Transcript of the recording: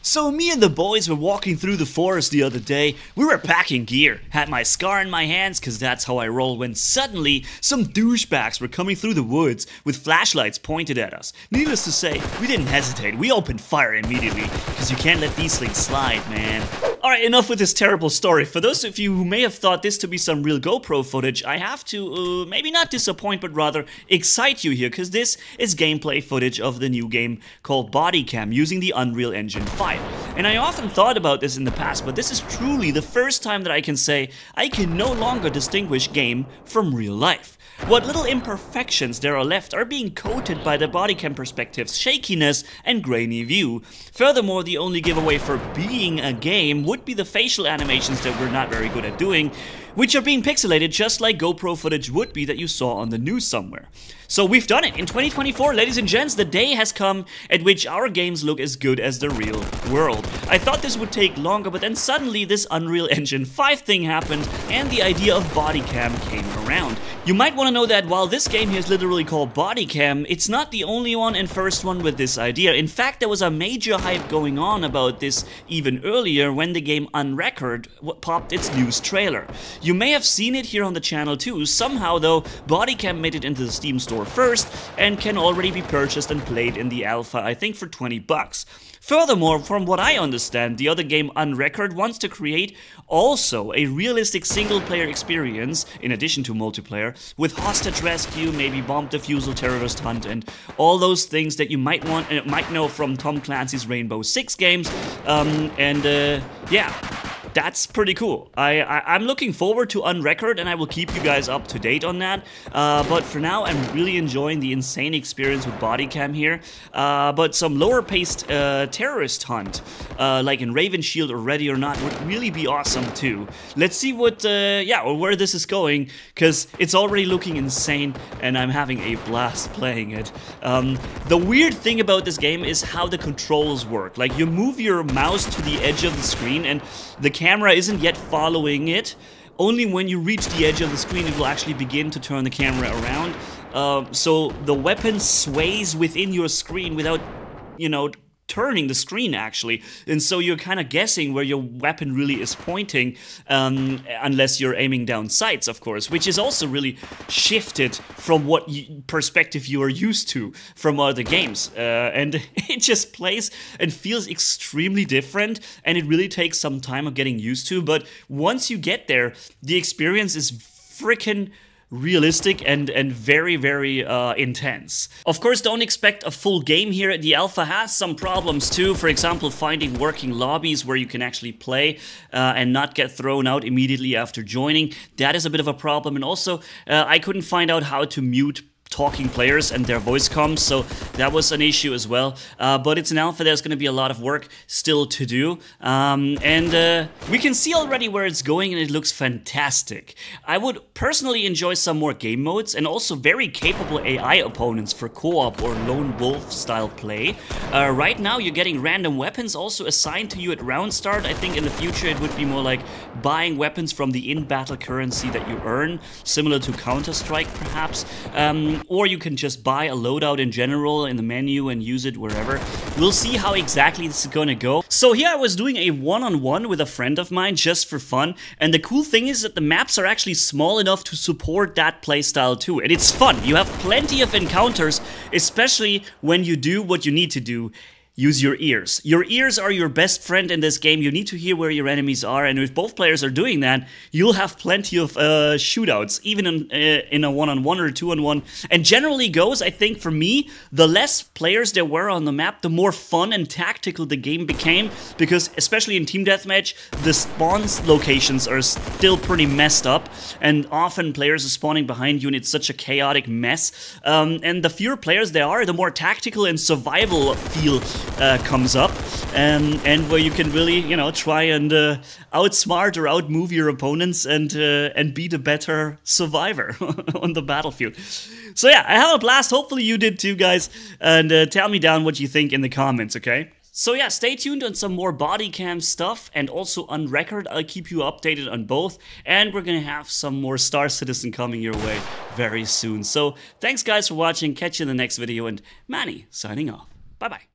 So me and the boys were walking through the forest the other day. We were packing gear, had my scar in my hands cause that's how I roll, when suddenly some douchebags were coming through the woods with flashlights pointed at us. Needless to say, we didn't hesitate, we opened fire immediately, cause you can't let these things slide, man. Alright, enough with this terrible story. For those of you who may have thought this to be some real GoPro footage, I have to, maybe not disappoint, but rather excite you here, cause this is gameplay footage of the new game called Bodycam using the Unreal Engine 5. And I often thought about this in the past, but this is truly the first time that I can say I can no longer distinguish game from real life. What little imperfections there are left are being coated by the Bodycam perspective's shakiness and grainy view. Furthermore, the only giveaway for being a game would be the facial animations that we're not very good at doing, which are being pixelated just like GoPro footage would be that you saw on the news somewhere. So we've done it! In 2024, ladies and gents, the day has come at which our games look as good as the real world. I thought this would take longer, but then suddenly this Unreal Engine 5 thing happened and the idea of Bodycam came around. You might want to know that while this game here is literally called Bodycam, it's not the only one and first one with this idea. In fact, there was a major hype going on about this even earlier when the game Unrecord popped its news trailer. You may have seen it here on the channel too. Somehow though, Bodycam made it into the Steam store first and can already be purchased and played in the alpha, I think for 20 bucks. Furthermore, from what I understand, the other game Unrecord wants to create also a realistic single-player experience, in addition to multiplayer, with hostage rescue, maybe bomb defusal, terrorist hunt, and all those things that you might know from Tom Clancy's Rainbow Six games. Yeah. That's pretty cool. I'm looking forward to Unrecord, and I will keep you guys up to date on that. But for now, I'm really enjoying the insane experience with Bodycam here. But some lower-paced terrorist hunt, like in Raven Shield or Ready or Not, would really be awesome too. Let's see what, or where this is going, because it's already looking insane, and I'm having a blast playing it. The weird thing about this game is how the controls work. Like, you move your mouse to the edge of the screen, and the camera isn't yet following it. Only when you reach the edge of the screen it will actually begin to turn the camera around. So the weapon sways within your screen without, turning the screen actually, and so you're kind of guessing where your weapon really is pointing, unless you're aiming down sights, of course, which is also really shifted from what perspective you are used to from other games, and it just plays and feels extremely different, and it really takes some time of getting used to, but once you get there, the experience is freaking realistic and very, very intense. Of course, don't expect a full game here. The alpha has some problems too. For example, finding working lobbies where you can actually play and not get thrown out immediately after joining. That is a bit of a problem. And also, I couldn't find out how to mute talking players and their voice comms, so that was an issue as well. But it's an alpha, there's going to be a lot of work still to do. We can see already where it's going and it looks fantastic. I would personally enjoy some more game modes and also very capable AI opponents for co-op or lone wolf style play. Right now you're getting random weapons also assigned to you at round start. I think in the future it would be more like buying weapons from the in-battle currency that you earn, similar to Counter-Strike perhaps. Or you can just buy a loadout in general in the menu and use it wherever. We'll see how exactly this is gonna go. So here I was doing a one-on-one with a friend of mine just for fun, and the cool thing is that the maps are actually small enough to support that playstyle too, and it's fun. You have plenty of encounters, especially when you do what you need to do. Use your ears. Your ears are your best friend in this game. You need to hear where your enemies are, and if both players are doing that, you'll have plenty of shootouts, even in a one-on-one or two-on-one. And generally goes, I think for me, the less players there were on the map, the more fun and tactical the game became, because especially in Team Deathmatch, the spawn locations are still pretty messed up, and often players are spawning behind you, and it's such a chaotic mess. And the fewer players there are, the more tactical and survival feel comes up, and where you can really, try and outsmart or outmove your opponents and be the better survivor on the battlefield. So yeah, I have a blast. Hopefully you did too, guys, and tell me down what you think in the comments, okay? So yeah, stay tuned on some more Bodycam stuff, and also Unrecord. I'll keep you updated on both, and we're gonna have some more Star Citizen coming your way very soon. So thanks guys for watching, catch you in the next video, and Manny signing off. Bye bye.